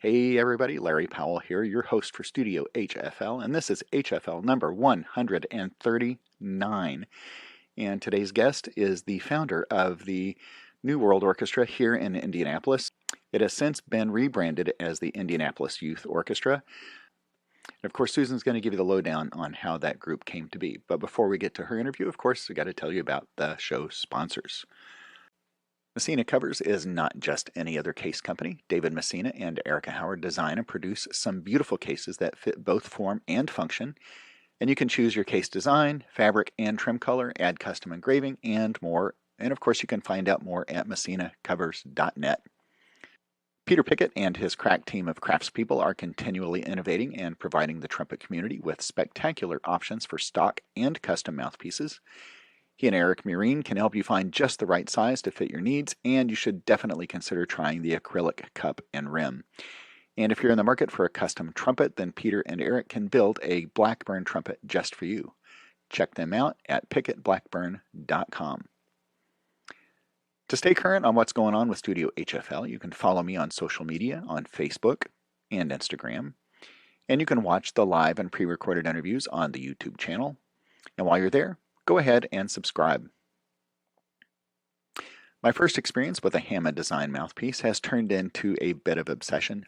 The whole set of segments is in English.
Hey everybody, Larry Powell here, your host for Studio HFL, and this is HFL number 139. And today's guest is the founder of the New World Orchestra here in Indianapolis. It has since been rebranded as the Indianapolis Youth Orchestra. And of course, Susan's going to give you the lowdown on how that group came to be. But before we get to her interview, of course, we got to tell you about the show sponsors. Messina Covers is not just any other case company. David Messina and Erica Howard design and produce some beautiful cases that fit both form and function. And you can choose your case design, fabric, and trim color, add custom engraving, and more. And of course, you can find out more at messinacovers.net. Peter Pickett and his crack team of craftspeople are continually innovating and providing the trumpet community with spectacular options for stock and custom mouthpieces. He and Eric Murine can help you find just the right size to fit your needs, and you should definitely consider trying the acrylic cup and rim. And if you're in the market for a custom trumpet, then Peter and Eric can build a Blackburn trumpet just for you. Check them out at pickettblackburn.com. To stay current on what's going on with Studio HFL, you can follow me on social media on Facebook and Instagram. And you can watch the live and pre-recorded interviews on the YouTube channel. And while you're there, go ahead and subscribe. My first experience with a Hammond design mouthpiece has turned into a bit of obsession.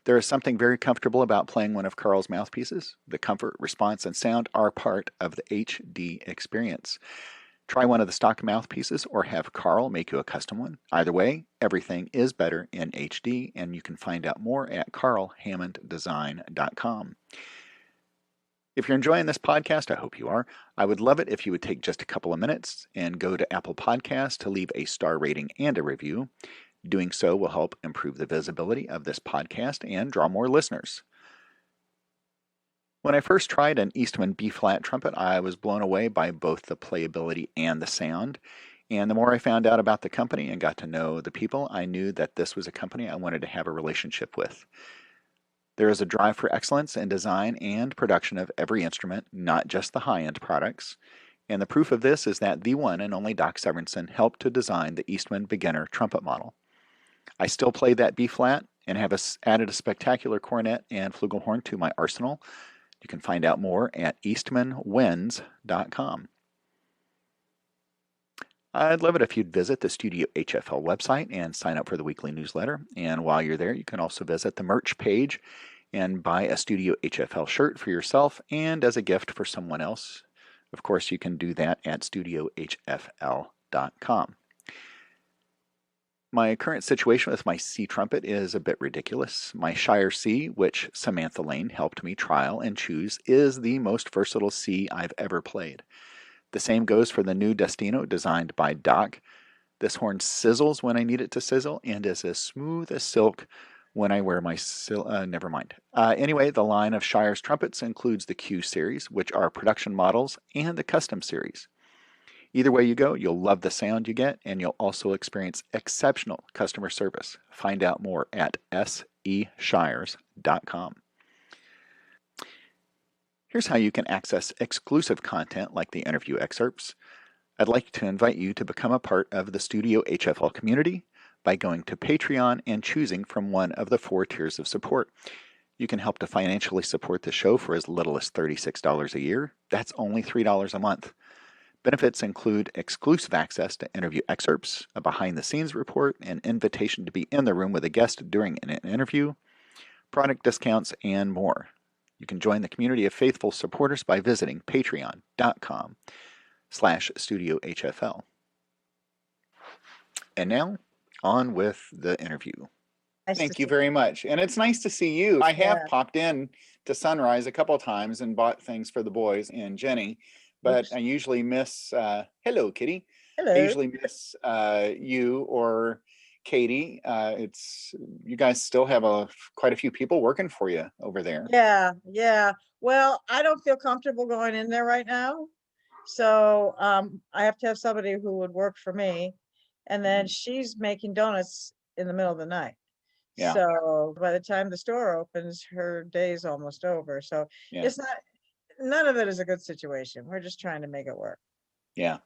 There is something very comfortable about playing one of Carl's mouthpieces. The comfort, response, and sound are part of the HD experience. Try one of the stock mouthpieces or have Carl make you a custom one. Either way, everything is better in HD, and you can find out more at carlhammonddesign.com. If you're enjoying this podcast, I hope you are, I would love it if you would take just a couple of minutes and go to Apple Podcasts to leave a star rating and a review. Doing so will help improve the visibility of this podcast and draw more listeners. When I first tried an Eastman B-flat trumpet, I was blown away by both the playability and the sound. And the more I found out about the company and got to know the people, I knew that this was a company I wanted to have a relationship with. There is a drive for excellence in design and production of every instrument, not just the high-end products. And the proof of this is that the one and only Doc Severinsen helped to design the Eastman beginner trumpet model. I still play that B-flat and have added a spectacular cornet and flugelhorn to my arsenal. You can find out more at eastmanwins.com. I'd love it if you'd visit the Studio HFL website and sign up for the weekly newsletter. And while you're there, you can also visit the merch page and buy a Studio HFL shirt for yourself and as a gift for someone else. Of course, you can do that at studiohfl.com. My current situation with my C trumpet is a bit ridiculous. My Shire C, which Samantha Lane helped me trial and choose, is the most versatile C I've ever played. The same goes for the new Destino designed by Doc. This horn sizzles when I need it to sizzle and is as smooth as silk when I wear my never mind. Anyway, the line of Shire's trumpets includes the Q series, which are production models, and the custom series. Either way you go, you'll love the sound you get, and you'll also experience exceptional customer service. Find out more at seshires.com. Here's how you can access exclusive content like the interview excerpts. I'd like to invite you to become a part of the Studio HFL community by going to Patreon and choosing from one of the 4 tiers of support. You can help to financially support the show for as little as $36 a year. That's only $3 a month. Benefits include exclusive access to interview excerpts, a behind-the-scenes report, an invitation to be in the room with a guest during an interview, product discounts, and more. You can join the community of faithful supporters by visiting patreon.com/studiohfl. And now, on with the interview. Thank you very much. And it's nice to see you. I have popped in to Sunrise a couple of times and bought things for the boys and Jenny, but I usually miss, hello, Kitty. Hello. I usually miss you or Katie. You guys still have quite a few people working for you over there. Yeah. Well, I don't feel comfortable going in there right now. So I have to have somebody who would work for me. And then she's making donuts in the middle of the night. Yeah. So by the time the store opens, her day's almost over. So it's none of it is a good situation. We're just trying to make it work. Yeah.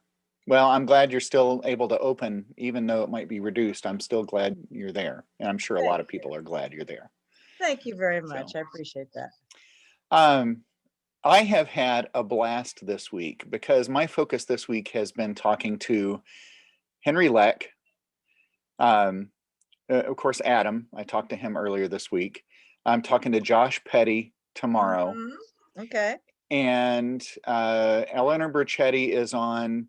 Well, I'm glad you're still able to open, even though it might be reduced. I'm still glad you're there. And I'm sure a lot of people are glad you're there. thank you very So, much. I appreciate that. I have had a blast this week because my focus this week has been talking to Henry Leck, of course, Adam. I talked to him earlier this week. I'm talking to Josh Petty tomorrow. Okay. And Eleanor Burchetti is on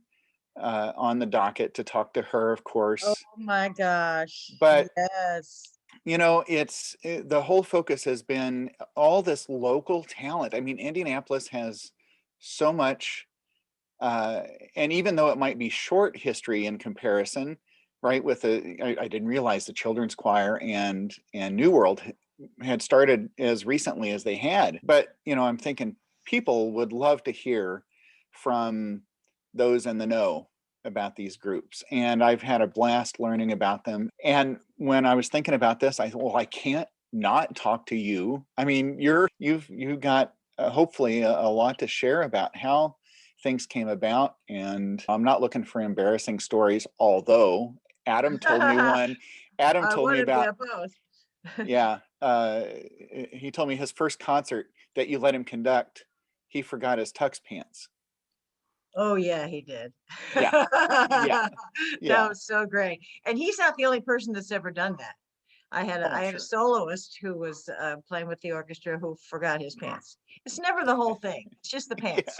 the docket to talk to her, of course. Oh my gosh. But yes. It's the whole focus has been all this local talent. I mean, Indianapolis has so much, and even though it might be short history in comparison, right? I didn't realize the children's choir and New World had started as recently as they had. But I'm thinking people would love to hear from those in the know about these groups, and I've had a blast learning about them. And when I was thinking about this, I thought, well, I can't not talk to you. I mean, you've got hopefully a lot to share about how things came about, and I'm not looking for embarrassing stories, although Adam told me one. Adam told me about both. yeah, he told me his first concert that you let him conduct, he forgot his tux pants. Oh yeah, he did. Yeah. Yeah. That was so great. And he's not the only person that's ever done that. I had a soloist who was playing with the orchestra who forgot his pants. It's never the whole thing. It's just the pants.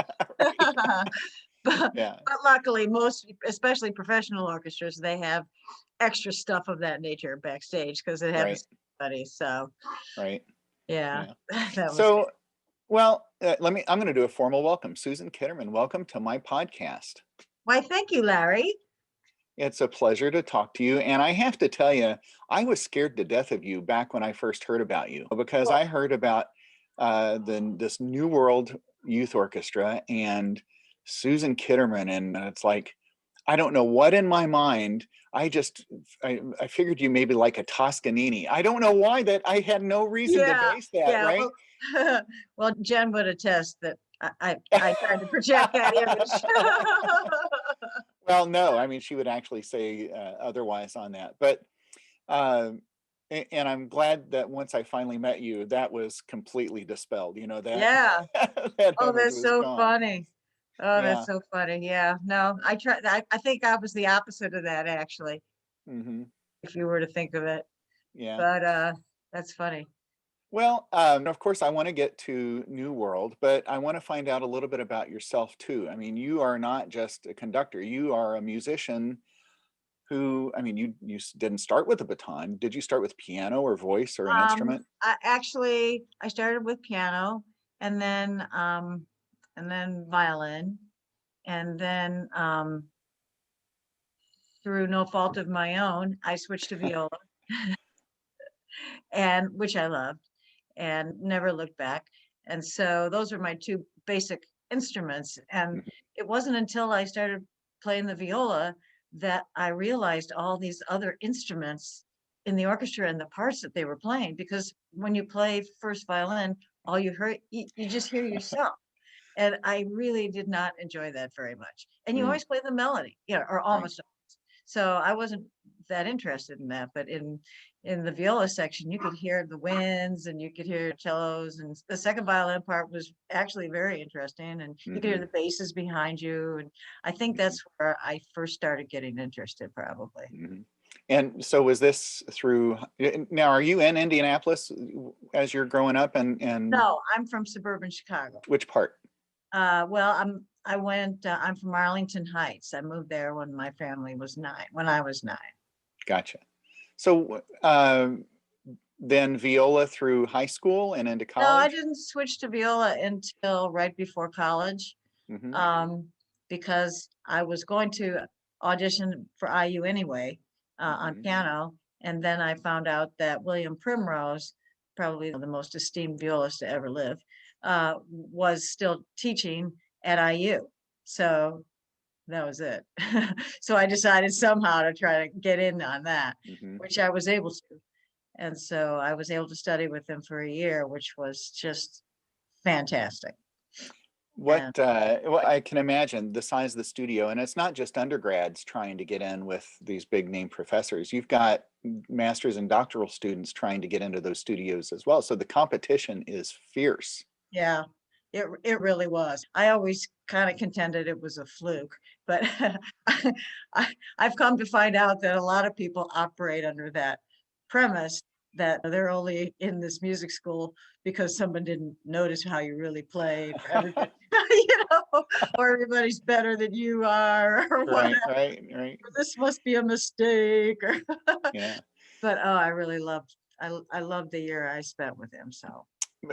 But luckily, most, especially professional orchestras, they have extra stuff of that nature backstage because it happens to everybody. So yeah. That was so good. Well, I'm going to do a formal welcome. Susan Kitterman, welcome to my podcast. Why, thank you, Larry. It's a pleasure to talk to you. And I have to tell you, I was scared to death of you back when I first heard about you, because I heard about this New World Youth Orchestra and Susan Kehrmann, and it's like, I don't know what in my mind, I figured you maybe like a Toscanini. I don't know why, that I had no reason to base that, right? Well, Jen would attest that I tried to project that image. Well, no, I mean, she would actually say otherwise on that. But, and I'm glad that once I finally met you, that was completely dispelled, that. Yeah. That Oh, that's so gone. Funny. Oh, that's so funny. Yeah. No, I think I was the opposite of that, actually. If you were to think of it. Yeah. But that's funny. Well, of course, I want to get to New World, but I want to find out a little bit about yourself too. I mean, you are not just a conductor; you are a musician who, I mean, you didn't start with a baton. Did you start with piano or voice or an instrument? I started with piano, and then violin, and then through no fault of my own, I switched to viola, and which I loved, and never looked back. And so those are my two basic instruments. And it wasn't until I started playing the viola that I realized all these other instruments in the orchestra and the parts that they were playing. Because when you play first violin, all you heard, you just hear yourself. And I really did not enjoy that very much. And you always play the melody, or almost. So I wasn't that interested in that, but in the viola section, you could hear the winds and you could hear cellos, and the second violin part was actually very interesting, and you could hear the basses behind you. And I think that's where I first started getting interested, probably. And so was this through, now are you in Indianapolis as you're growing up? And No, I'm from suburban Chicago. Which part? Well, I'm from Arlington Heights. I moved there when my family was 9, when I was 9. Gotcha. So then viola through high school and into college? No, I didn't switch to viola until right before college, because I was going to audition for IU anyway on piano. And then I found out that William Primrose, probably the most esteemed violist to ever live, was still teaching at IU. So that was it. So I decided somehow to try to get in on that, which I was able to. And so I was able to study with him for a year, which was just fantastic. What, well, I can imagine the size of the studio, and it's not just undergrads trying to get in with these big name professors. You've got master's and doctoral students trying to get into those studios as well. So the competition is fierce. Yeah, it really was. I always kind of contended it was a fluke, but I've come to find out that a lot of people operate under that premise that they're only in this music school because someone didn't notice how you really played, or everybody, or everybody's better than you are, or Right, whatever. right. This must be a mistake. Yeah. But oh, I really loved I loved the year I spent with him. So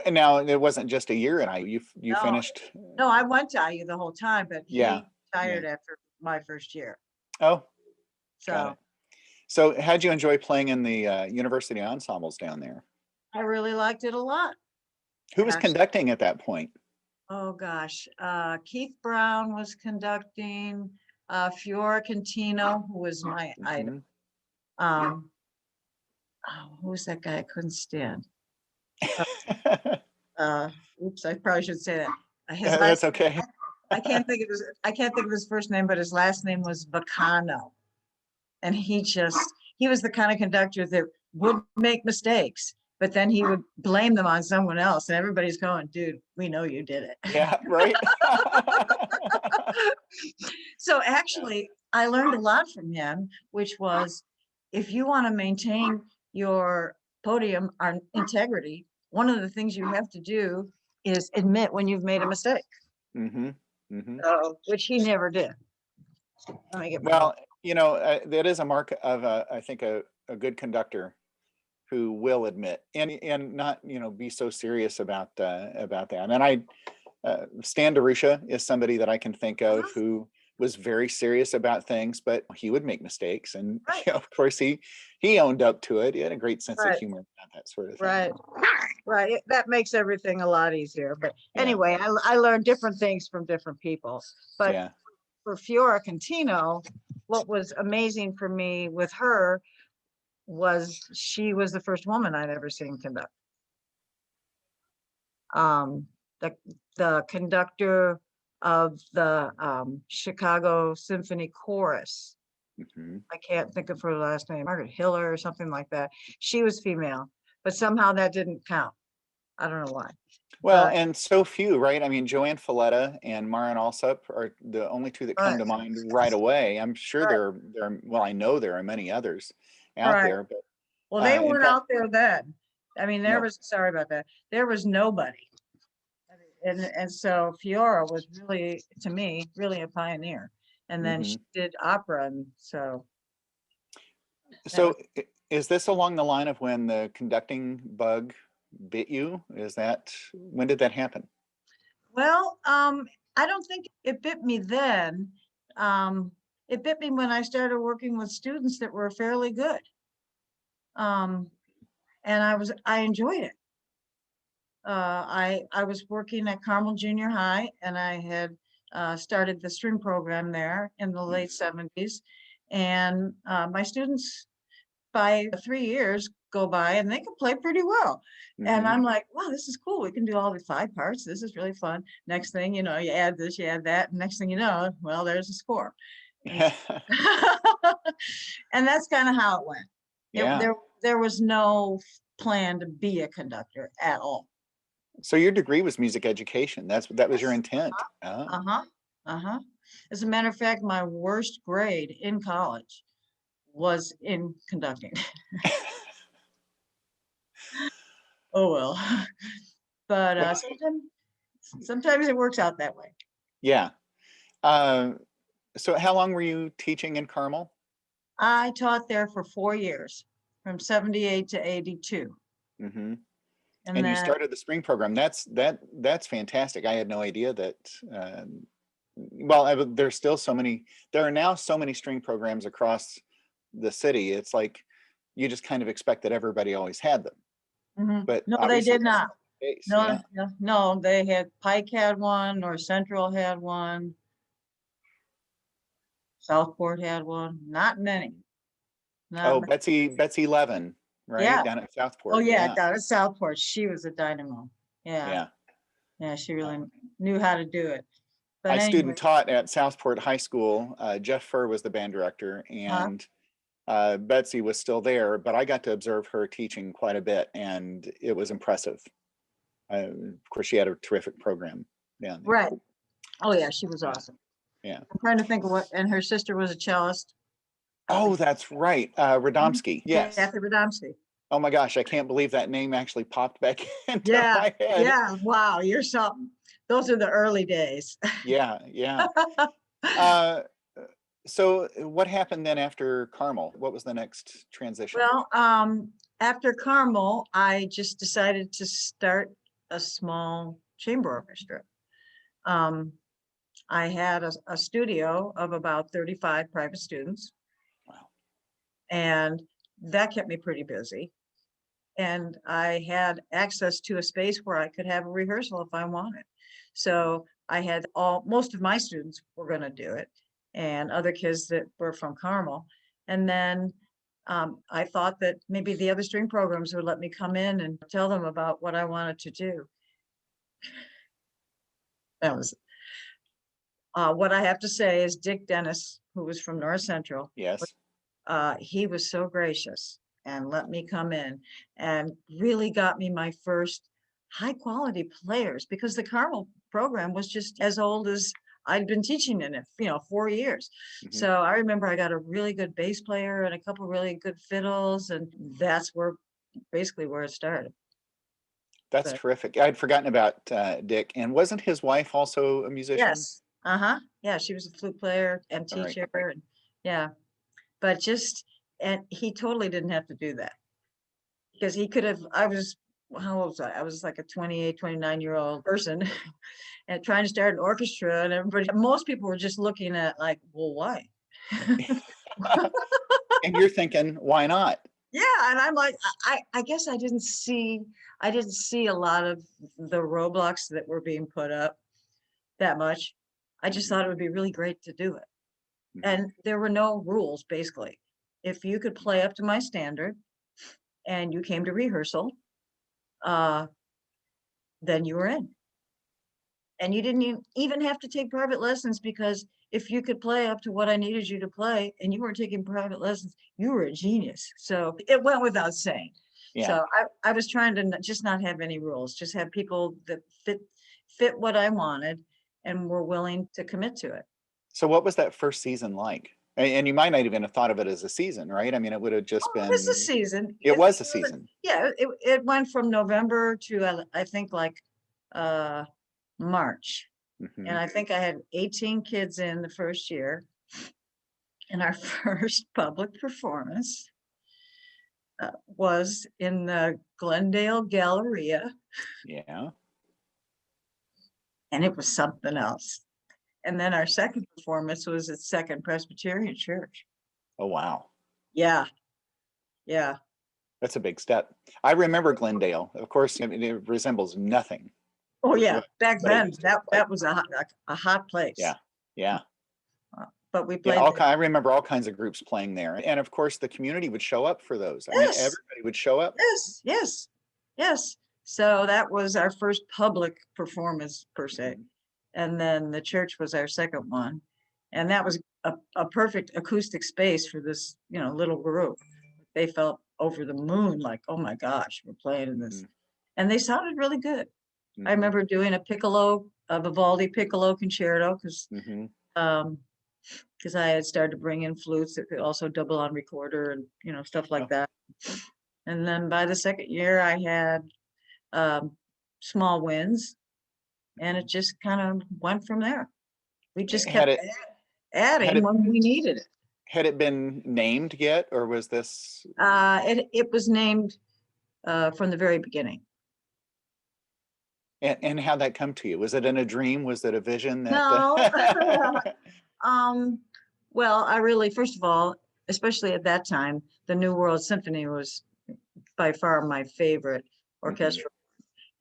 And now it wasn't just a year, and you no, finished. no, I went to IU the whole time, but Yeah, he yeah. retired after my first year. Oh, got So it. So how'd you enjoy playing in the university ensembles down there? I really liked it a lot, Who was actually. conducting at that point? Oh gosh, Keith Brown was conducting, Fiora Contino, who was my idol. Mhm. Um, who was that guy I couldn't stand? Oops, I probably should say that. His That's last, okay. I can't think of his first name, but his last name was Bacano. And he was the kind of conductor that would make mistakes, but then he would blame them on someone else. And everybody's going, dude, we know you did it. Yeah, right. So actually, I learned a lot from him, which was if you want to maintain your podium on integrity, one of the things you have to do is admit when you've made a mistake, Mm-hmm. Mm-hmm. which he never did. Let me get my Well, that is a mark of I think a good conductor who will admit and not be so serious about that. And Stan DeRusha is somebody that I can think of who was very serious about things, but he would make mistakes, and right, of course he owned up to it. He had a great sense of right, humor about that sort of thing. right. Right, that makes everything a lot easier. But Yeah, anyway, I learned different things from different people. But yeah. for Fiora Contino, what was amazing for me with her was she was the first woman I'd ever seen conduct. Um, the the conductor of the Chicago Symphony Chorus. Hmm. I can't think of her last name, Margaret Hiller or something like that. She was female, but somehow that didn't count. I don't know why. Well, But and so few, right? I mean, Joanne Falletta and Maren Alsop are the only two that come right, to mind right away. I'm sure right, well, I know there are many others out right. there, but Well, they in weren't fact, out there then. I mean, no. sorry about that. There was nobody. And so Fiora was really, to me, really a pioneer. And then Hmm. she did opera. And so that was, So is this along the line of when the conducting bug bit you? When did that happen? well, I don't think it bit me then. Um, it bit me when I started working with students that were fairly good. Um, and I enjoyed it. I was working at Carmel Junior High, and I had started the string program there in the late '70s. And my students, by 3 years, go by and they can play pretty well. And Mm-hmm. I'm like, wow, this is cool. We can do all the 5 parts. This is really fun. Next thing you know, you add this, you add that, and next thing you know, well, there's a score. And and that's kind of how it went. Yeah. There was no plan to be a conductor at all. So your degree was music education. That was your Yes. intent. Oh. Uh-huh. Uh-huh. As a matter of fact, my worst grade in college was in conducting. Oh well. But Well, sometimes it works out that way. yeah. Uh, so how long were you teaching in Carmel? I taught there for 4 years, from 78 to 82. Hmm. And And you then, started the spring program. That's fantastic. I had no idea that. Well, there's still so many. There are now so many string programs across the city. It's like you just kind of expect that everybody always had them, but no, they obviously did that's not. not the case. No, Yeah. no, no, they had Pike had one, North Central had one, Southport had one, not many. Not Oh, many. Betsy Levin, right Yeah. down at Oh Southport. yeah, Yeah, down at Southport. She was a dynamo. Yeah. yeah. Yeah, she really knew how to do it. But I anyway, student taught at Southport High School. Jeff Furr was the band director, and Betsy was still there, but I got to observe her teaching quite a bit, and it was impressive. Of course, she had a terrific program down there. right. Oh yeah, she was awesome. Yeah. I'm trying to think of what, and her sister was a cellist. Oh, that's right. Radomski. Yes. Kathy Radomski. Oh my gosh, I can't believe that name actually popped back into Yeah, my head. yeah. Wow, you're something. Those are the early days. Yeah, yeah. So what happened then after Carmel? What was the next transition? Well, after Carmel, I just decided to start a small chamber orchestra. I had a studio of about 35 private students. Wow. And that kept me pretty busy. And I had access to a space where I could have a rehearsal if I wanted. So I had most of my students were going to do it, and other kids that were from Carmel. And then I thought that maybe the other string programs would let me come in and tell them about what I wanted to do. That was what I have to say is Dick Dennis, who was from North Central. Yes. He was so gracious and let me come in and really got me my first high quality players, because the Carmel program was just as old as I'd been teaching in it, 4 years. Mhm. So I remember I got a really good bass player and a couple really good fiddles, and that's basically where it started. That's But terrific. I'd forgotten about Dick. And wasn't his wife also a musician? yes, yeah, she was a flute player and All right. teacher, and yeah, but and he totally didn't have to do that, because he could have. How old was I? I was like a 28, 29-year-old person and trying to start an orchestra, and most people were just looking at like, well, why? And you're thinking, why not? Yeah, and I'm like, I guess I didn't see a lot of the roadblocks that were being put up that much. I just thought it would be really great to do it. Mhm. And there were no rules, basically. If you could play up to my standard and you came to rehearsal, then you were in. And you didn't even have to take private lessons, because if you could play up to what I needed you to play and you weren't taking private lessons, you were a genius. So it went without saying. Yeah. So I was trying to just not have any rules, just have people that fit what I wanted and were willing to commit to it. So what was that first season like? And you might not even have thought of it as a season, right? I mean, it would have just been. It was a season. It was a season. Yeah, it went from November to I think like March. Mhm. And I think I had 18 kids in the first year. And our first public performance was in the Glendale Galleria. Yeah. And it was something else. And then our second performance was at Second Presbyterian Church. Oh, wow. Yeah. Yeah. That's a big step. I remember Glendale. Of course, I mean, it resembles nothing. Oh, yeah. Back But it then, used to look like. that was a hot place. Yeah. Yeah. But we Yeah, played. I remember all kinds of groups playing there. And of course, the community would show up for those. I mean, Yes. everybody would show up. Yes, yes, yes. So that was our first public performance per se. Mhm. And then the church was our second one. And that was a perfect acoustic space for this, little group. They felt over the moon, like, oh my gosh, we're playing in this. Mhm. And they sounded really good. Mhm. I remember doing a Vivaldi piccolo concerto, because Mhm. I had started to bring in flutes that could also double on recorder and, stuff like Oh. that. And then by the second year, I had small wins, and it just kind of went from there. We just Had kept adding it- when we needed it. Had it been named yet, or was this? It was named from the very beginning. And how'd that come to you? Was it in a dream? Was it a vision? No. Well, I really, first of all, especially at that time, the New World Symphony was by far my favorite orchestral,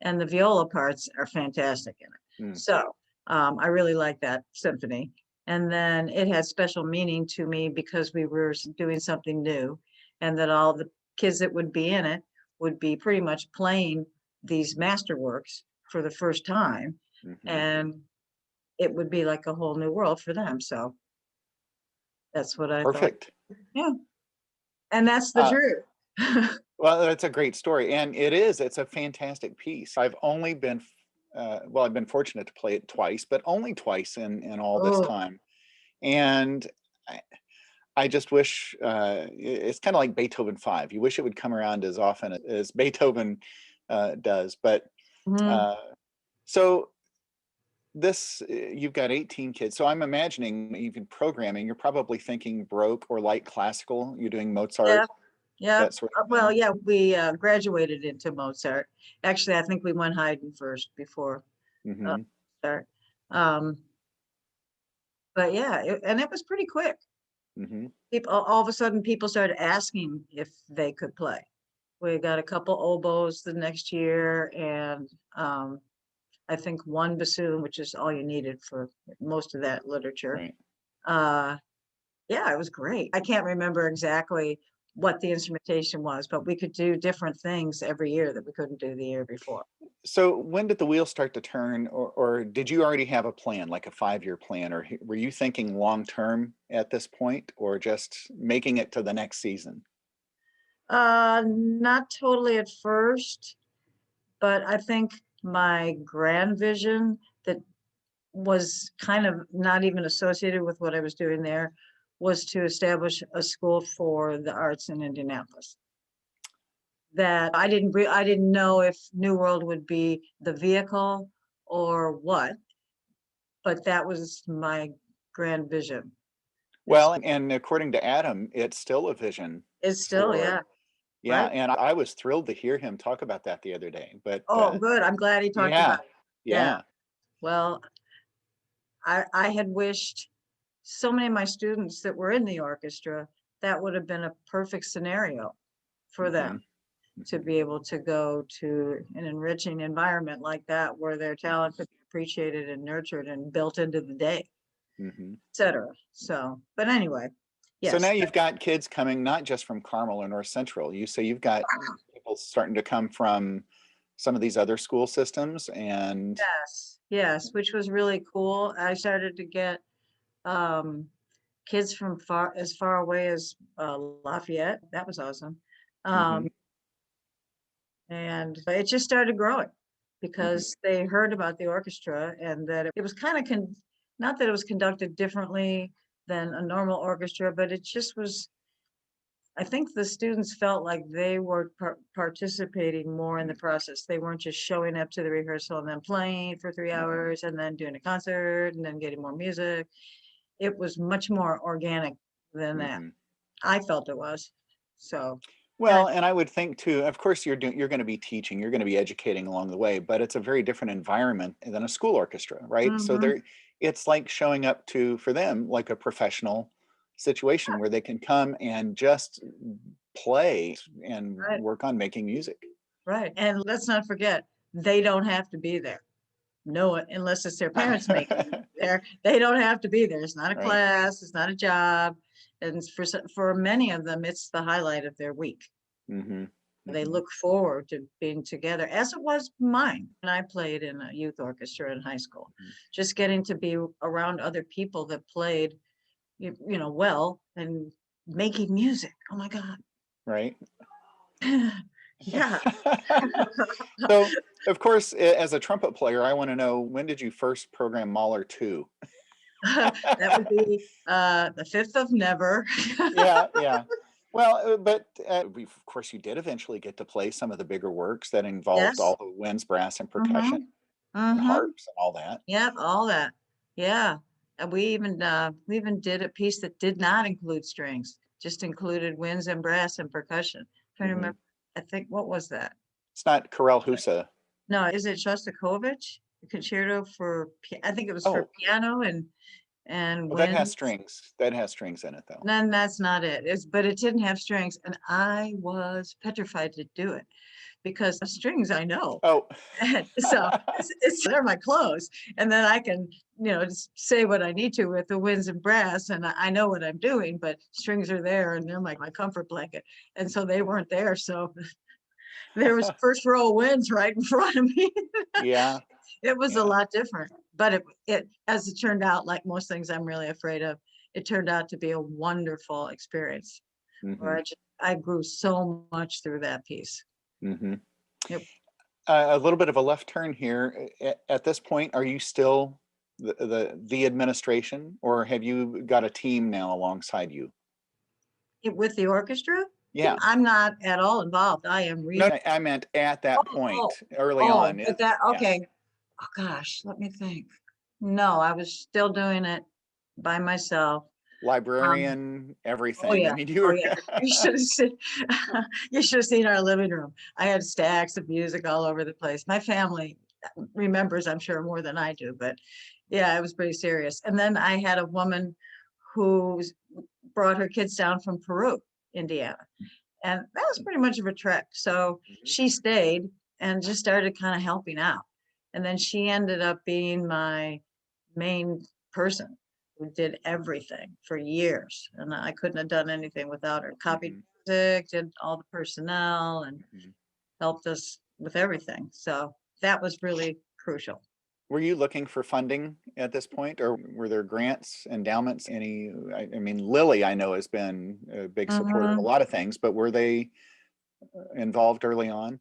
and the viola parts are fantastic in it. So I really like that symphony. And then it had special meaning to me because we were doing something new, and that all the kids that would be in it would be pretty much playing these masterworks for the first time, and it would be like a whole new world for them. So that's what I thought. Perfect. Yeah. And that's the Uh, truth. well, that's a great story, and it's a fantastic piece. I've only been, well, I've been fortunate to play it twice, but only twice in all this Oh, time. And I just wish it's kind of like Beethoven 5. You wish it would come around as often as Beethoven does. But mhm. uh, so this, you've got 18 kids. So I'm imagining even programming, you're probably thinking Baroque or light classical. You're doing Yeah, Mozart, yeah. that sort of Well, thing. yeah, we graduated into Mozart. Actually, I think we went Haydn first before uh, Hmm. Mozart. Um, but yeah, and it was pretty quick. Hmm. People, all of a sudden, people started asking if they could play. We got a couple oboes the next year, and I think one bassoon, which is all you needed for most of that literature. Right. Uh, yeah, it was great. I can't remember exactly what the instrumentation was, but we could do different things every year that we couldn't do the year before. So when did the wheels start to turn, or did you already have a plan, like a 5-year plan, or were you thinking long term at this point, or just making it to the next season? Not totally at first, but I think my grand vision that was kind of not even associated with what I was doing there was to establish a school for the arts in Indianapolis. That I didn't know if New World would be the vehicle or what, but that was my grand vision. Is Well, and according to Adam, it's still a vision is still, for, yeah, yeah, right. and I was thrilled to hear him talk about that the other day. But Oh, good. I'm glad he talked about yeah, it. Yeah. yeah. Well, I had wished so many of my students that were in the orchestra, that would have been a perfect scenario for Hmm. them to be able to go to an enriching environment like that where their talent could be appreciated and nurtured and built into the day, Hmm. etc. So, but anyway, So now yes, you've got kids coming not just from Carmel or North Central. You say you've got people starting to come from some of these other school systems, and yes, yes, which was really cool. I started to get um, kids from as far away as Lafayette. That was awesome. hmm. Um, and it just started growing Hmm. because they heard about the orchestra and that it was kind of not that it was conducted differently than a normal orchestra, but it just was. I think the students felt like they were participating more in the process. They weren't just showing up to the rehearsal and then playing for 3 hours and then doing a concert and then getting more music. It was much more organic than that. Hmm. I felt it was. So, and I, Well, and I would think too, of course, you're going to be teaching, you're going to be educating along the way, but it's a very different environment than a school orchestra, right? So mhm, it's like showing up to, for them, like a professional situation where they can come and just play and right, work on making music. right. And let's not forget, they don't have to be there. No, unless it's their parents making them there, they don't have to be there. It's not a Right. class, it's not a job. And for many of them, it's the highlight of their week. Hmm. They Hmm. look forward to being together, as it was mine. And I played in a youth orchestra in high school. Just getting to be around other people that played, well, and making music. Oh my God. Right. Yeah. So, of course, as a trumpet player, I want to know, when did you first program Mahler 2? That would be the fifth of never. Yeah, yeah. Well, but of course, you did eventually get to play some of the bigger works that involved Yes. all the winds, brass, and percussion, Mm-hmm. and Mm-hmm. harps and all that. Yep, all that. Yeah. And we even did a piece that did not include strings, just included winds and brass and percussion. Trying to Hmm. remember, I think, what was that? It's not Karel Husa. No, is it Shostakovich? A concerto for I think it was for Oh, piano and well, that has winds. strings. That has strings in it, though. Then that's not it. But it didn't have strings, and I was petrified to do it because the strings I know. Oh, And so they're my clothes. And then I can, just say what I need to with the winds and brass. And I know what I'm doing, but strings are there and they're like my comfort blanket. And so they weren't there. So there was first row winds right in front of me. Yeah, It was a yeah. lot different, but it, as it turned out, like most things I'm really afraid of, it turned out to be a wonderful experience where Hmm. I grew so much through that piece. Hmm. It, A little bit of a left turn here. At this point, are you still the administration, or have you got a team now alongside you? with the orchestra, Yeah. I'm not at all involved. I am No, really, I meant at that oh, point early on. but that, Yeah. okay. Oh gosh, let me think. No, I was still doing it by myself. Um, Librarian, oh everything. I yeah, mean, you oh were. yeah. You should have seen, you should have seen our living room. I had stacks of music all over the place. My family remembers, I'm sure, more than I do, but yeah, it was pretty serious. And then I had a woman who brought her kids down from Peru, Indiana. And that was pretty much of a trek. So Mhm. she stayed and just started kind of helping out. And then she ended up being my main person who did everything for years. And I couldn't have done anything without her. Copied Mhm. music, did all the personnel, and Mhm. helped us with everything. So that was really crucial. Were you looking for funding at this point, or were there grants, endowments, any? I mean, Lily, I know, has been a big supporter of a Mhm. lot of things, but were they involved early on?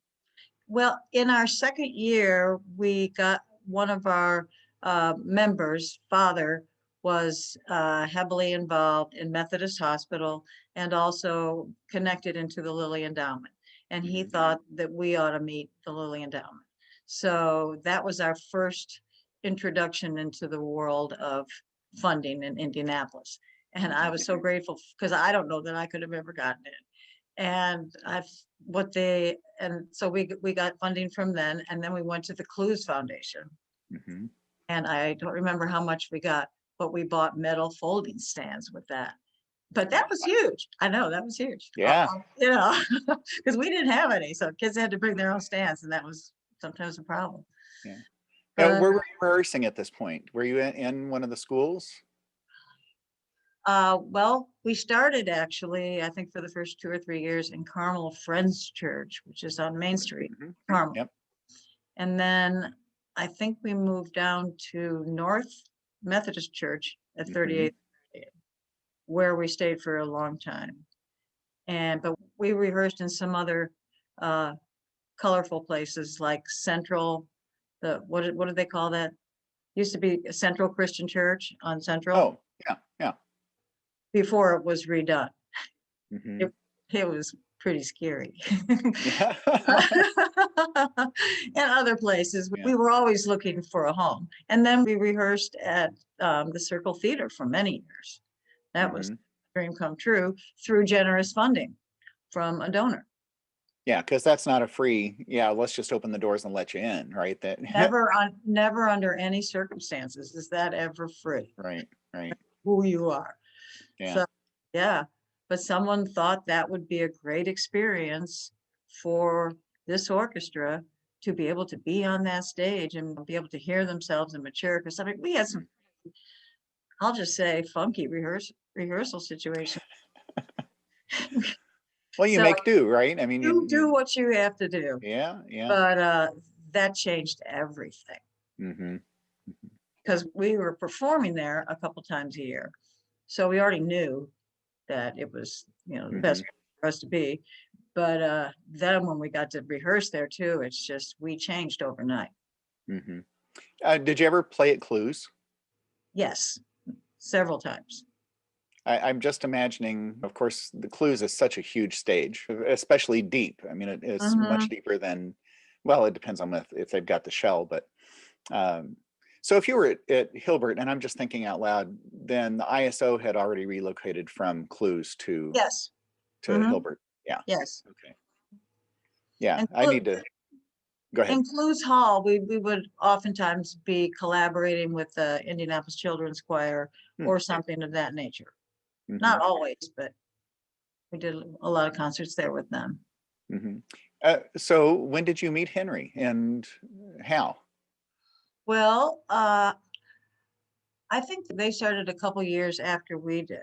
Well, in our second year, we got one of our members' father was heavily involved in Methodist Hospital and also connected into the Lilly Endowment. And he Mhm. thought that we ought to meet the Lilly Endowment. So that was our first introduction into the world of funding in Indianapolis. And I Mhm. was so grateful because I don't know that I could have ever gotten it. And I've what they and so we got funding from then, and then we went to the Clues Foundation, Mhm. and I don't remember how much we got, but we bought metal folding stands with that. But that was huge. I know that was huge. Yeah. You know, because we didn't have any, so kids had to bring their own stands, and that was sometimes a problem. Yeah. Now, But where were you rehearsing at this point? Were you in one of the schools? well, we started actually, I think for the first 2 or 3 years in Carmel Friends Church, which is on Main Street, Mhm. Carmel. Yep. And then I think we moved down to North Methodist Church at Mhm. 38th, where we stayed for a long time. But we rehearsed in some other uh, colorful places like Central, what did they call that? Used to be a Central Christian Church on Central Oh, yeah, yeah. before it was redone. Mhm. It, it was pretty scary. Yeah. And other places. Yeah. We were always looking for a home. And then we rehearsed at the Circle Theater for many years. That was Mhm. a dream come true through generous funding from a donor. Yeah, because that's not a free, yeah, let's just open the doors and let you in, right? That Never under any circumstances is that ever free, right, right. who you are. Yeah. So, yeah, but someone thought that would be a great experience for this orchestra to be able to be on that stage and be able to hear themselves and mature. Because I mean, we had Mhm. some, I'll just say, funky rehearsal situations. Well, you So make do, right? I mean, you do you what you have to do, yeah, yeah. but that changed everything Mm-hmm. because we were performing there a couple times a year, so we already knew that it was, the Mm-hmm. best for us to be. But then when we got to rehearse there too, it's just we changed overnight. Mm-hmm. Did you ever play at Clues? Yes, several times. I'm just imagining, of course, the Clues is such a huge stage, especially deep. I mean, it's much Hmm. deeper than, well, it depends on if they've got the shell, but um, so if you were at Hilbert, and I'm just thinking out loud, then the ISO had already relocated from Clues Yes. to Hmm. Hilbert. Yeah. Yes. Okay. Yeah, And I need to go ahead. in Clues Hall, we would oftentimes be collaborating with the Indianapolis Children's Choir Hmm. or something of that nature. Mm-hmm. Not always, but we did a lot of concerts there with them. Mm-hmm. So when did you meet Henry and how? Well, I think they started a couple years after we did.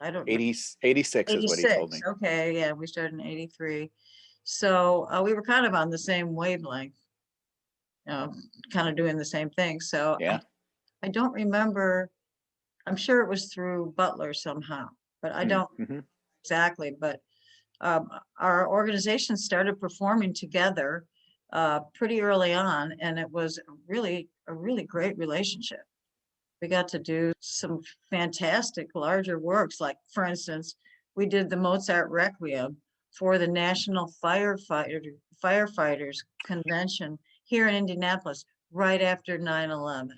I don't know. 80, 86 is what he told 86. me. Okay, yeah, we started in 83. So we were kind of on the same wavelength, kind of doing the same thing. So Yeah. I don't remember. I'm sure it was through Butler somehow, but I don't Mm-hmm. exactly. But our organization started performing together pretty early on, and it was a really great relationship. We got to do some fantastic larger works. Like, for instance, we did the Mozart Requiem for the National Firefighters Convention here in Indianapolis right after 9/11.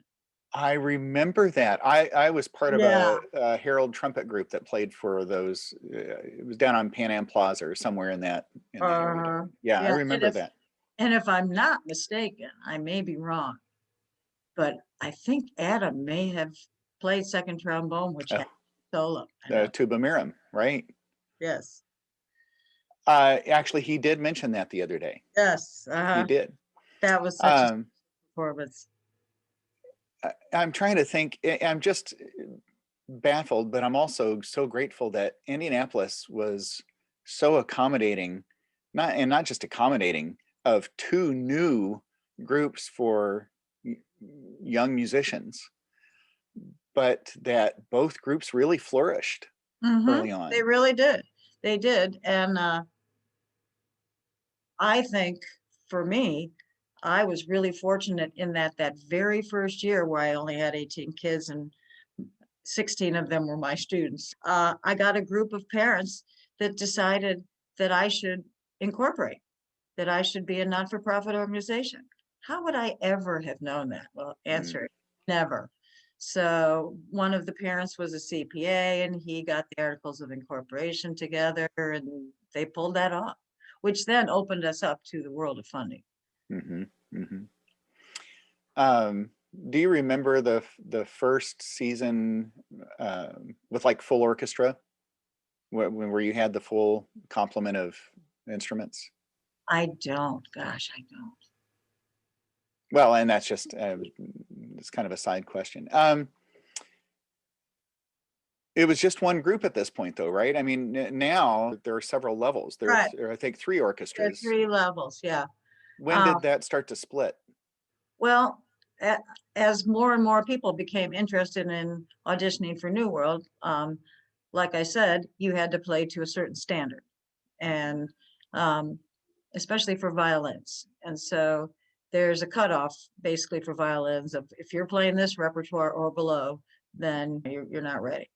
I remember that. I was part of Yeah. a Herald trumpet group that played for those. It was down on Pan Am Plaza or somewhere in that area. Yeah, I Yeah. remember that. And if I'm not mistaken, I may be wrong, but I think Adam may have played second trombone, which had Oh, solo. I the know. tuba mirum, right? Yes. Actually, he did mention that the other day. Yes. He did. That was such a Um, performance. I'm trying to think. I'm just baffled, but I'm also so grateful that Indianapolis was so accommodating, not just accommodating of two new groups for young musicians, but that both groups really flourished early on. They really did. They did. And I think for me, I was really fortunate in that very first year where I only had 18 kids and 16 of them were my students. I got a group of parents that decided that I should incorporate, that I should be a not-for-profit organization. How would I ever have known that? Well, Mm. answer, never. So one of the parents was a CPA and he got the articles of incorporation together and they pulled that off, which then opened us up to the world of funding. Mm-hmm. Mm-hmm. Do you remember the first season with like full orchestra, where you had the full complement of instruments? I don't, gosh, I don't. Well, and that's just it's kind of a side question. It was just one group at this point, though, right? I mean, now there are several levels. There Right, are, I think, three there are orchestras. 3 levels, yeah. When Um, did that start to split? well, as more and more people became interested in auditioning for New World, like I said, you had to play to a certain standard, and um, especially for violins. And so there's a cutoff basically for violins of if you're playing this repertoire or below, then you're not ready.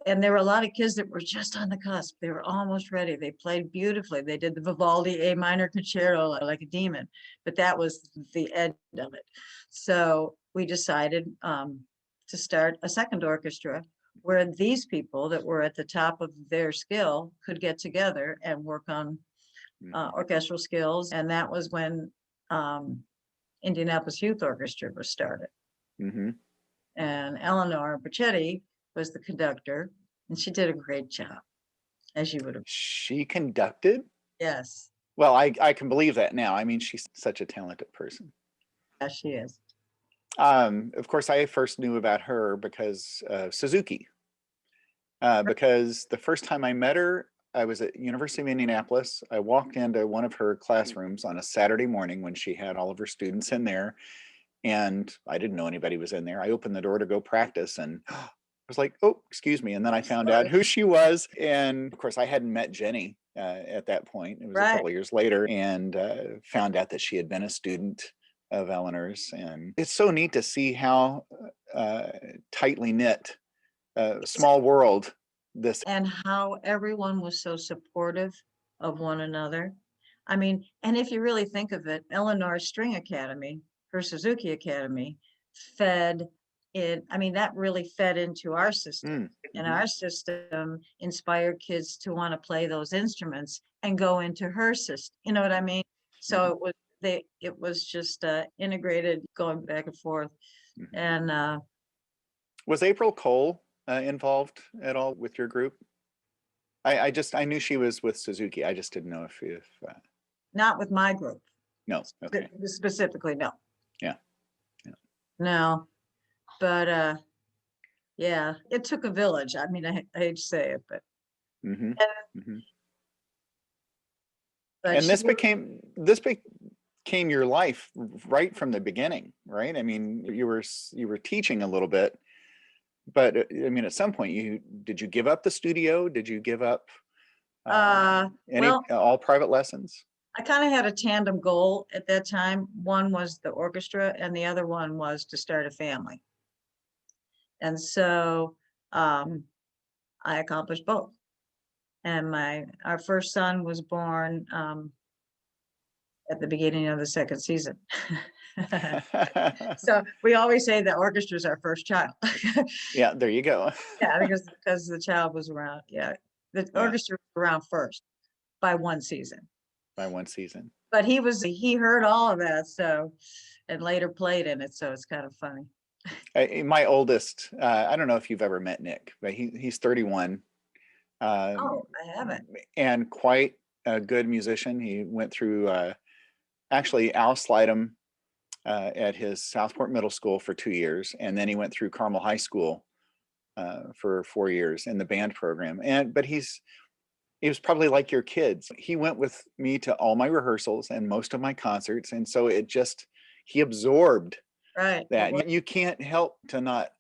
And there were a lot of kids that were just on the cusp. They were almost ready. They played beautifully. They did the Vivaldi A minor concerto like a demon, but that was the end of it. So we decided to start a second orchestra where these people that were at the top of their skill could get together and work on orchestral skills. And that was when Indianapolis Youth Orchestra was started. Mm-hmm. And Eleanor Brachetti was the conductor, and she did a great job, as you would have. She conducted? Yes, Well, I can believe that now. I mean, she's such a talented person. yes, she is. Of course, I first knew about her because Suzuki. Because the first time I met her, I was at University of Indianapolis. I walked into one of her classrooms on a Saturday morning when she had all of her students in there, and I didn't know anybody was in there. I opened the door to go practice, and I was like, "Oh, excuse me." And then I found out who she was, and of course, I hadn't met Jenny at that point. It was a Right. couple of years later, and found out that she had been a student of Eleanor's, and it's so neat to see how tightly knit, small world this. And how everyone was so supportive of one another. I mean, and if you really think of it, Eleanor's String Academy, her Suzuki Academy, fed it. I mean, that really fed into our system. And Mm-hmm. our system inspired kids to want to play those instruments and go into her system. You know what I mean? So it was just integrated, going back and forth. Mm-hmm. And Was April Cole involved at all with your group? I knew she was with Suzuki. I just didn't know if not with my group. no. Okay. Specifically, no. Yeah. Yeah. No, but yeah, it took a village. I mean, I hate to say it, but Mm-hmm. Mm-hmm. But And she, this became your life right from the beginning, right? I mean, you were teaching a little bit, but I mean, at some point, did you give up the studio? Did you give up well, all private lessons? I kind of had a tandem goal at that time. One was the orchestra, and the other one was to start a family. And so I accomplished both. And our first son was born at the beginning of the second season. So we always say the orchestra is our first child. Yeah, there you go. Yeah, because the child was around. Yeah, the Yeah, orchestra was around first by one season. by one season. But he heard all of that, so, and later played in it, so it's kind of funny. My oldest, I don't know if you've ever met Nick, but he's 31. Oh, I haven't. And quite a good musician. He went through, actually, Al Slidham at his Southport Middle School for 2 years, and then he went through Carmel High School for 4 years in the band program. But he was probably like your kids. He went with me to all my rehearsals and most of my concerts, and so he absorbed Right. that. You can't help to not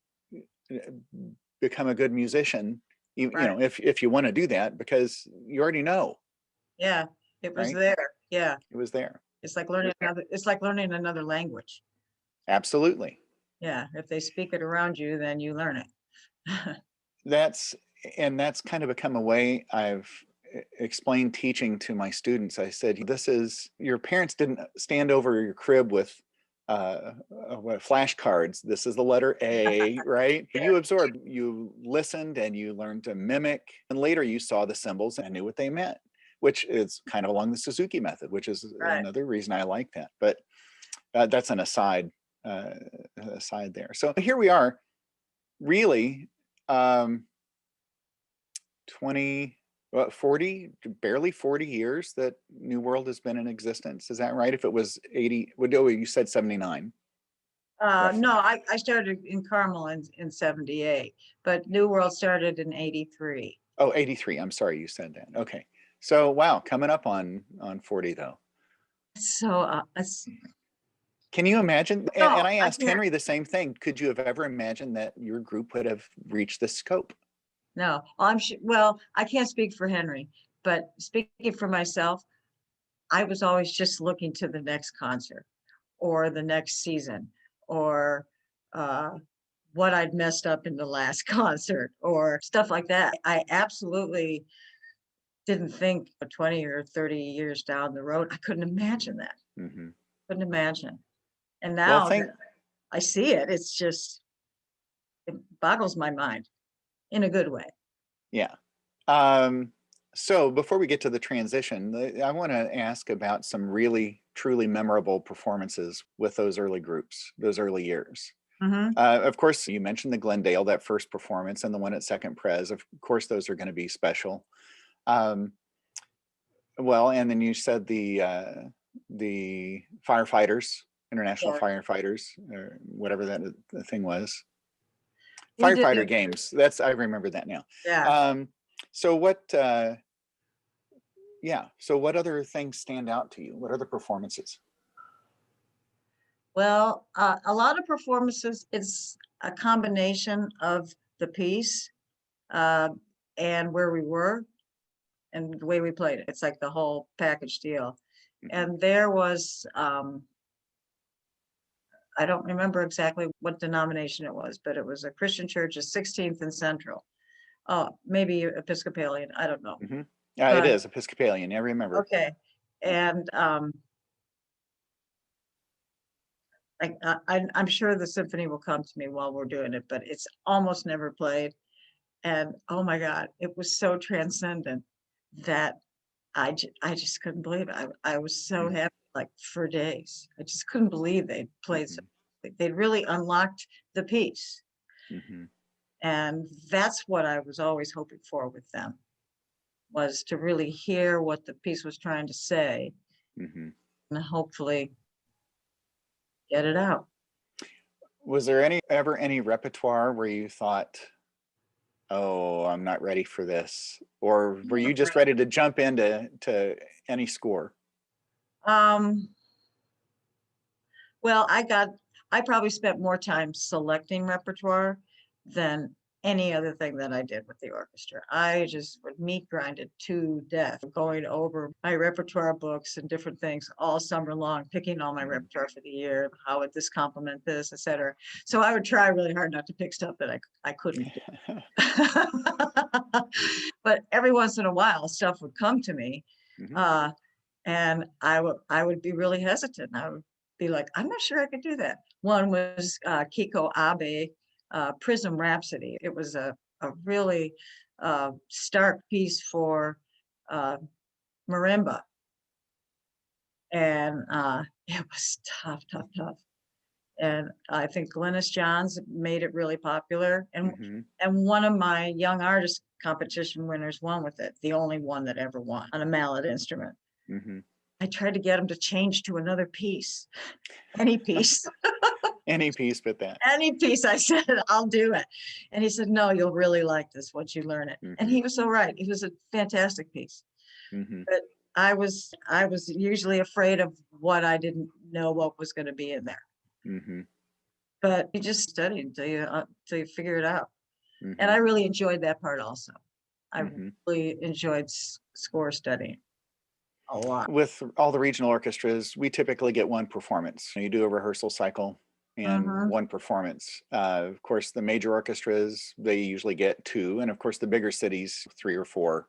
become a good musician, you know, if you want to do that, because you already know. Yeah, it was right? there. Yeah, It was there. it's like learning another language. Absolutely. Yeah, if they speak it around you, then you learn it. That's kind of become a way I've explained teaching to my students. I said, your parents didn't stand over your crib with flashcards. This is the letter A, right? You absorbed, you listened, and you learned to mimic. And later you saw the symbols and knew what they meant, which is kind of along the Suzuki method, which is another reason I like that. But that's an aside there. So here we are, really, barely 40 years that New World has been in existence. Is that right? If it was 80, you said 79. No, I started in Carmel in 78, but New World started in 83. Oh, 83. I'm sorry, you said that. Okay. So, wow, coming up on 40 though. So can you imagine? No, and I asked Henry the same thing. Could you have ever imagined that your group would have reached this scope? No, I'm sure. Well, I can't speak for Henry, but speaking for myself, I was always just looking to the next concert or the next season or what I'd messed up in the last concert or stuff like that. I absolutely didn't think 20 or 30 years down the road, I couldn't imagine that. Mm-hmm. Couldn't imagine. And now Well, that I see it, it boggles my mind in a good way. Yeah. So before we get to the transition, I want to ask about some really, truly memorable performances with those early groups, those early years. Mm-hmm. Of course, you mentioned the Glendale, that first performance, and the one at Second Pres. Of course, those are going to be special. Well, and then you said the firefighters, International Firefighters, or whatever that thing was. Firefighter games. I remember that now. Yeah. So what? So what other things stand out to you? What other performances? Well, a lot of performances, it's a combination of the piece and where we were and the way we played it. It's like the whole package deal. Mm-hmm. And there was, I don't remember exactly what denomination it was, but it was a Christian church, a 16th and Central. Oh, maybe Episcopalian, I don't know. Mm-hmm. It is Episcopalian, I remember. Okay. And I'm sure the symphony will come to me while we're doing it, but it's almost never played. And oh my God, it was so transcendent that I just couldn't believe it. I was so happy, like for days. I just couldn't believe they'd played. They'd really unlocked the piece. Mm-hmm. And that's what I was always hoping for with them, was to really hear what the piece was trying to say, mm-hmm. and hopefully get it out. Was there ever any repertoire where you thought, oh, I'm not ready for this? Or were Not you just really. ready to jump into any score? Um, well, I probably spent more time selecting repertoire than any other thing that I did with the orchestra. I just would meat grinded to death, going over my repertoire books and different things all summer long, picking all my Mhm. repertoire for the year. How would this complement this, etc. So I would try really hard not to pick stuff that I couldn't do. But every once in a while, stuff would come to me. Mhm. Uh, and I would be really hesitant. I would be like, I'm not sure I could do that. One was Kiko Abe, Prism Rhapsody. It was a really stark piece for uh, marimba, and it was tough, tough, tough. And I think Glynis Johns made it really popular. Mhm. And one of my young artist competition winners won with it, the only one that ever won on a mallet instrument. Mhm. I tried to get him to change to another piece, any piece, Any piece but that. any piece. I said, I'll do it. And he said, no, you'll really like this once you learn it. And Mhm. he was so right. It was a fantastic piece. Mhm. But I was usually afraid of what I didn't know what was going to be in there. Mhm. But you just study until you figure it out. And I Mhm. really enjoyed that part also. I Mhm. really enjoyed score studying a lot. With all the regional orchestras, we typically get one performance. You do a rehearsal cycle and Mhm. one performance. Of course, the major orchestras, they usually get two, and of course, the bigger cities, three or four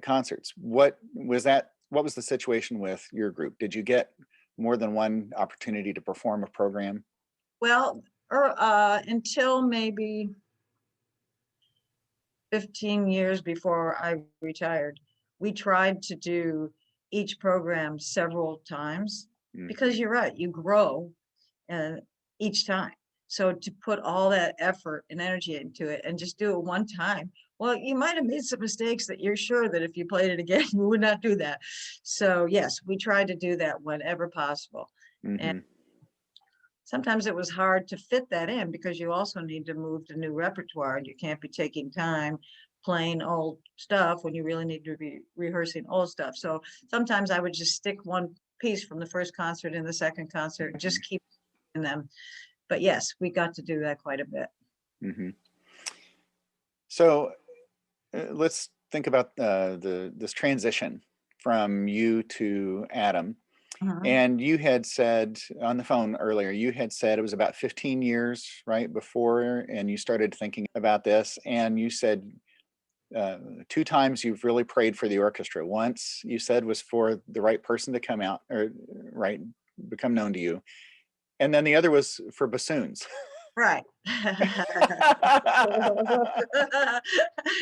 concerts. What was that? What was the situation with your group? Did you get more than one opportunity to perform a program? Well, until maybe 15 years before I retired, we tried to do each program several times because Mhm. you're right, you grow and each time. So to put all that effort and energy into it and just do it one time, well, you might have made some mistakes that you're sure that if you played it again, you would not do that. So yes, we tried to do that whenever possible. And Mhm. sometimes it was hard to fit that in because you also need to move to new repertoire and you can't be taking time playing old stuff when you really need to be rehearsing old stuff. So sometimes I would just stick one piece from the first concert in the second concert, Mhm. just keep in them. But yes, we got to do that quite a bit. Mhm. So let's think about this transition from you to Adam. Mhm. And you had said on the phone earlier, you had said it was about 15 years, right, before, and you started thinking about this. And you said uh, two times you've really prayed for the orchestra. Once you said was for the right person to come out or right become known to you, and then the other was for bassoons. Right.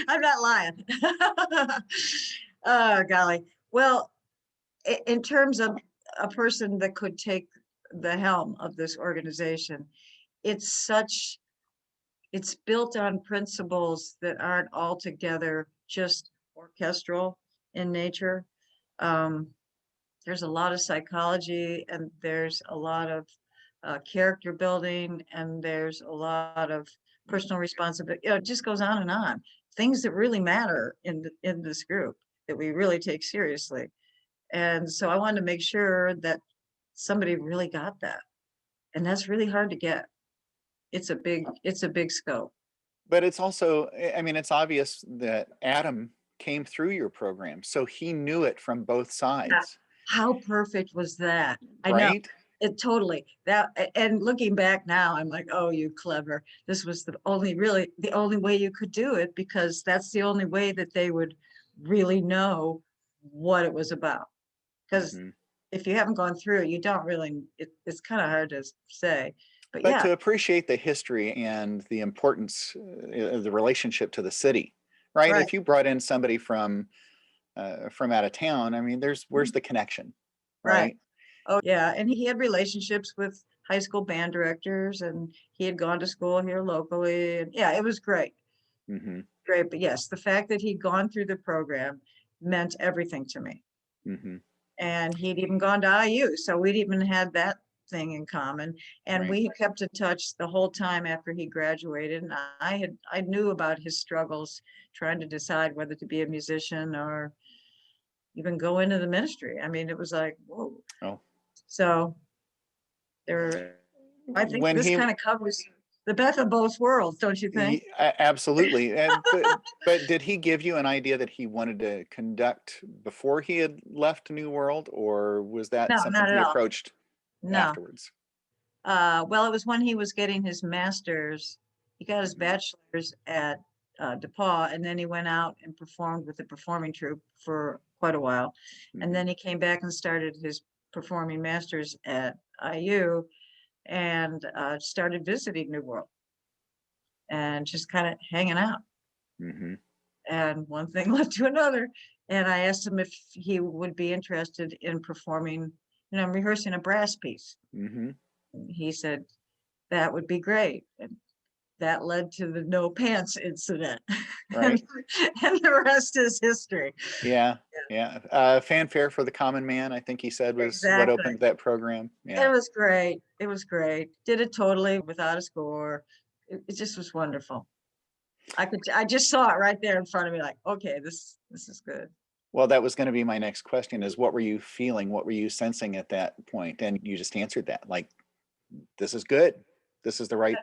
I'm not lying. Oh, golly. Well, in terms of a person that could take the helm of this organization, it's such it's built on principles that aren't altogether just orchestral in nature. Um, there's a lot of psychology and there's a lot of character building and there's a lot of personal responsibility. It just goes on and on. Things that really matter in this group that we really take seriously. And so I wanted to make sure that somebody really got that. And that's really hard to get. It's a big scope. But it's also, I mean, it's obvious that Adam came through your program, so he knew it from both Yeah. sides, How perfect was that? I know right? it totally. And looking back now, I'm like, oh, you clever. This was the only way you could do it because that's the only way that they would really know what it was about. Because Hmm. if you haven't gone through it, you don't really, it's kind of hard to say. But But yeah, to appreciate the history and the importance of the relationship to the city, right? right. If you brought in somebody from out of town, I mean, where's Mhm. the connection, Right. right? Oh, yeah. And he had relationships with high school band directors and he had gone to school here locally. And yeah, it was great. Hmm. Great. But yes, the fact that he'd gone through the program meant everything to me. Hmm. And he'd even gone to IU. So we'd even had that thing in common. And Right. we kept in touch the whole time after he graduated. And I knew about his struggles trying to decide whether to be a musician or even go into the ministry. I mean, it was like, whoa. Oh. So there, I think When this he kind of covers the best of both worlds, don't you think? Absolutely. But did he give you an idea that he wanted to conduct before he had left New World, or was that No, something not at he all. approached No. afterwards? Well, it was when he was getting his master's. He got his bachelor's at DePaul, and then he went out and performed with the performing troupe for quite a while. And then he came back and started his performing master's at IU and started visiting New World and just kind of hanging out. Mm-hmm. And one thing led to another. And I asked him if he would be interested in performing, rehearsing a brass piece. Mm-hmm. He said, that would be great. And that led to the no pants incident. Right. and the rest is history. Yeah. Fanfare for the Common Man, I think he said, was what Exactly. opened that program. Yeah. It was great. It was great. Did it totally without a score. It just was wonderful. I just saw it right there in front of me, like, okay, this is good. Well, that was going to be my next question, is what were you feeling? What were you sensing at that point? And you just answered that, like, this is good. This is the right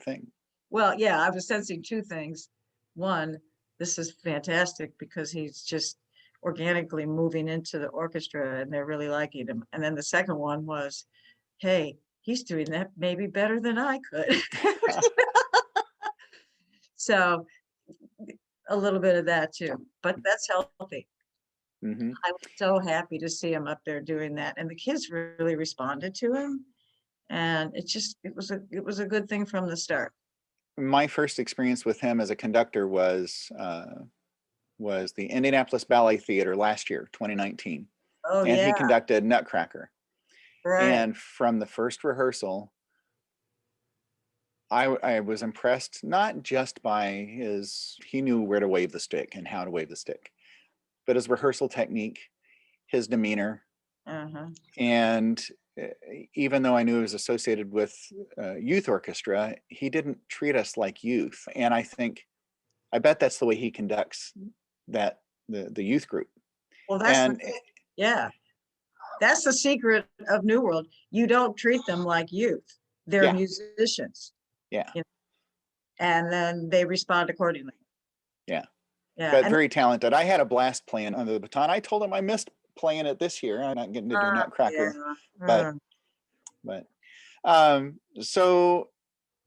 thing. Well, yeah, I was sensing two things. One, this is fantastic because he's just organically moving into the orchestra and they're really liking him. And then the second one was, hey, he's doing that maybe better than I could. So a little bit of that too, but that's healthy. Mm-hmm. I was so happy to see him up there doing that. And the kids really responded to him. And it was a good thing from the start. My first experience with him as a conductor was the Indianapolis Ballet Theater last year, 2019. Oh, And he yeah, conducted Nutcracker. right. And from the first rehearsal, I was impressed, not just by he knew where to wave the stick and how to wave the stick, but his rehearsal technique, his demeanor. Uh-huh. And even though I knew he was associated with youth orchestra, he didn't treat us like youth. And I bet that's the way he conducts the youth group. Well, And yeah, that's the secret of New World. You don't treat them like youth. They're yeah, musicians. yeah, And then they respond accordingly. yeah. Yeah. But And very talented. I had a blast playing under the baton. I told him I missed playing it this year. I'm not getting to do Nutcracker, yeah. but so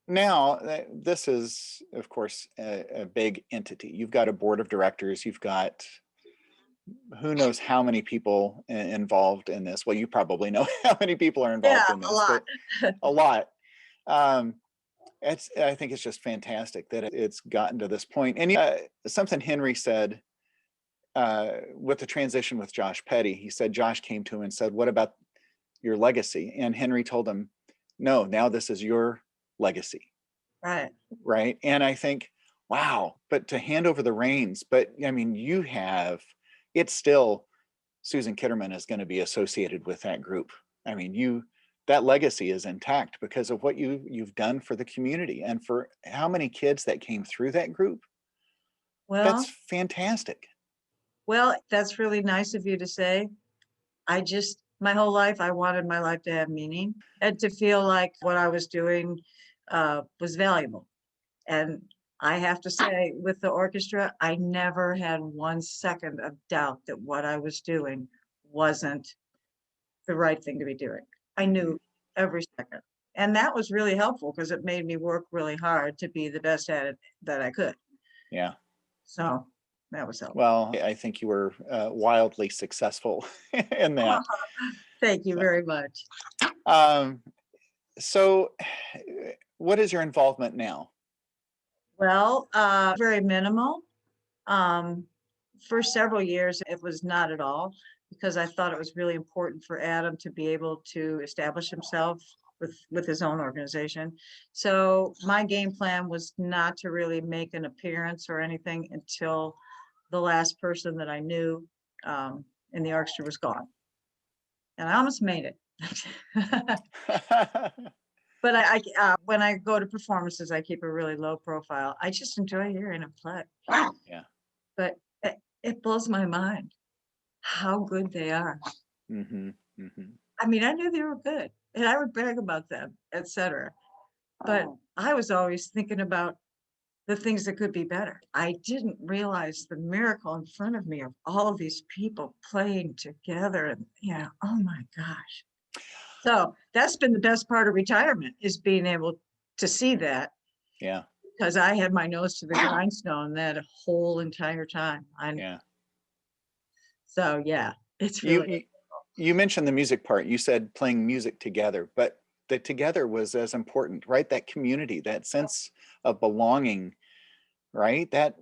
now this is, of course, a big entity. You've got a board of directors. You've got who knows how many people involved in this. Well, you probably know how many people are involved in this. A lot. A lot. I think it's just fantastic that it's gotten to this point. And something Henry said with the transition with Josh Petty, he said Josh came to him and said, "What about your legacy?" And Henry told him, "No, now this is your legacy." Right. Right. And I think, wow, but to hand over the reins, but I mean, it's still, Susan Kehrmann is going to be associated with that group. I mean, that legacy is intact because of what you've done for the community and for how many kids that came through that group. That's fantastic. Well, that's really nice of you to say. My whole life, I wanted my life to have meaning and to feel like what I was doing was valuable. And I have to say, with the orchestra, I never had 1 second of doubt that what I was doing wasn't the right thing to be doing. I knew every second. And that was really helpful because it made me work really hard to be the best at it that I could. Yeah. So that was helpful. Well, I think you were wildly successful in that. Thank you very much. So what is your involvement now? Well, very minimal. For several years, it was not at all because I thought it was really important for Adam to be able to establish himself with his own organization. So my game plan was not to really make an appearance or anything until the last person that I knew in the orchestra was gone. And I almost made it. But when I go to performances, I keep a really low profile. I just enjoy hearing them play. Yeah. But it blows my mind how good they are. Mm-hmm. Mm-hmm. I mean, I knew they were good, and I would brag about them, etc. But I was always thinking about the things that could be better. I didn't realize the miracle in front of me of all of these people playing together, and oh my gosh. So that's been the best part of retirement, is being able to see that. Yeah. Because I had my nose to the grindstone that whole entire time. Yeah. So yeah, it's You, really you mentioned the music part. You said playing music together, but the together was as important, right? That community, that sense of belonging, right? That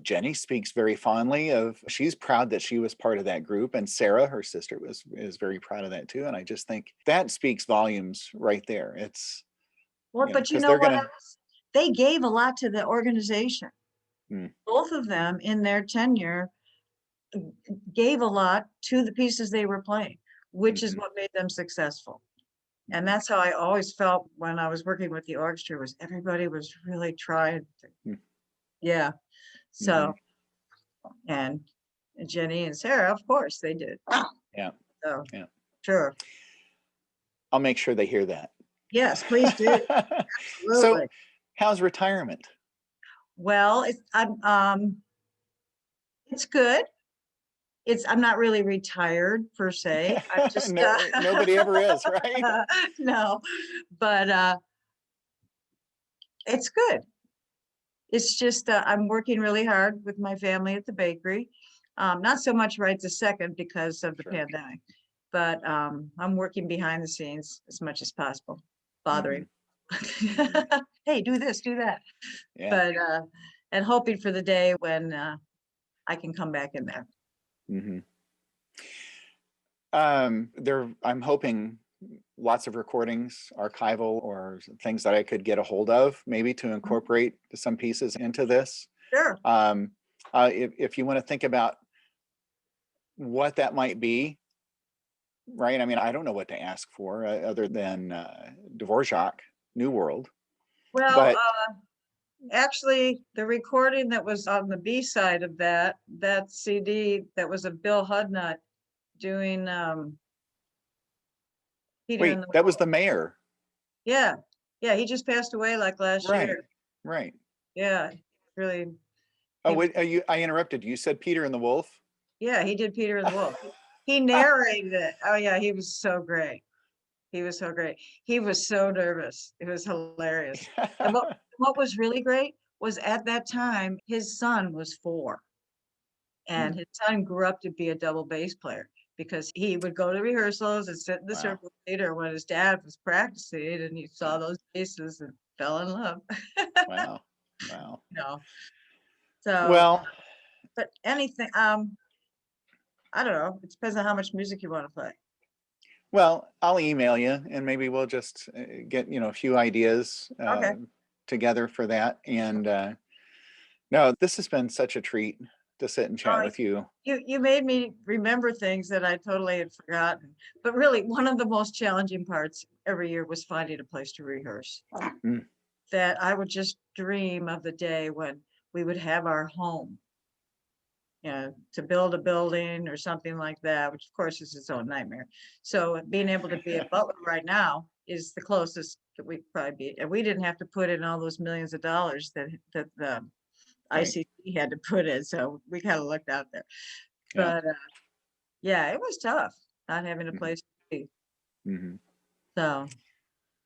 Jenny speaks very fondly of. She's proud that she was part of that group, and Sarah, her sister, is very proud of that too. And I just think that speaks volumes right there. It's well, but you because know they're what gonna. else? They gave a lot to the organization. Both of them in their tenure gave a lot to the pieces they were playing, which is what made them successful. And that's how I always felt when I was working with the orchestra, was everybody was really trying to, yeah. So, and Jenny and Sarah, of course, they did. Yeah. So, Yeah. sure. I'll make sure they hear that. Yes, please do. So, Absolutely. how's retirement? Well, it's good. I'm not really retired per se. I'm just Nobody ever is, right? no, but it's good. It's just I'm working really hard with my family at the bakery. Not so much right this second because of the pandemic, but I'm working behind the scenes as much as possible, bothering. Hey, do this, do that. Yeah. But and hoping for the day when I can come back in there. I'm hoping lots of recordings, archival, or things that I could get a hold of, maybe to incorporate some pieces into this. Sure. If you want to think about what that might be, right? I mean, I don't know what to ask for other than Dvorak, New World. Well, but actually, the recording that was on the B side of that CD, that was of Bill Hudnut doing Peter wait, and the that was Wolf. the mayor. Yeah, he just passed away like last year. Right. Yeah, really. Oh, wait, I interrupted. You said Peter and the Wolf? Yeah, he did Peter and the Wolf. He narrated it. Oh yeah, he was so great. He was so great. He was so nervous. It was hilarious. And what was really great was, at that time, his son was 4. And his son grew up to be a double bass player, because he would go to rehearsals and sit in the circle later when his dad was practicing, and he saw those basses and fell in love. Wow. No. So, Well, but anything, I don't know. It depends on how much music you want to play. well, I'll email you, and maybe we'll just get a few ideas together for that. And no, this has been such a treat to sit and chat with you. You made me remember things that I totally had forgotten. But really, one of the most challenging parts every year was finding a place to rehearse. That I would just dream of the day when we would have our home, to build a building or something like that, which of course is its own nightmare. So being able to be at Butler right now is the closest that we could probably be. And we didn't have to put in all those millions of dollars that the ICC had to put in. So we kind of looked out there. But yeah, it was tough not having a place to be. So,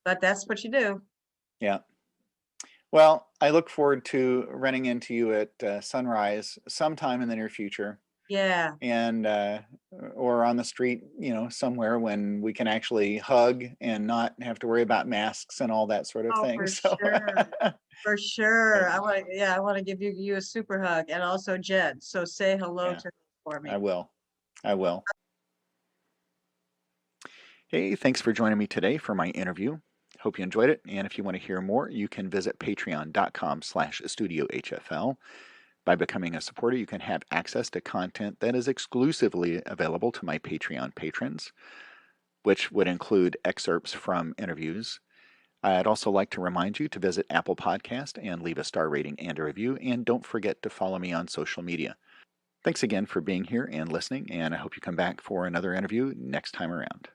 but that's what you do. Yeah. Well, I look forward to running into you at Sunrise sometime in the near future. Yeah. And or on the street, somewhere when we can actually hug and not have to worry about masks and all that sort of thing. For sure. For sure. I want to give you a super hug, and also Jed. So say hello to her for me. I will. Hey, thanks for joining me today for my interview. Hope you enjoyed it. And if you want to hear more, you can visit patreon.com/studioHFL. By becoming a supporter, you can have access to content that is exclusively available to my Patreon patrons. which would include excerpts from interviews. I'd also like to remind you to visit Apple Podcast and leave a star rating and a review, and don't forget to follow me on social media. Thanks again for being here and listening, and I hope you come back for another interview next time around.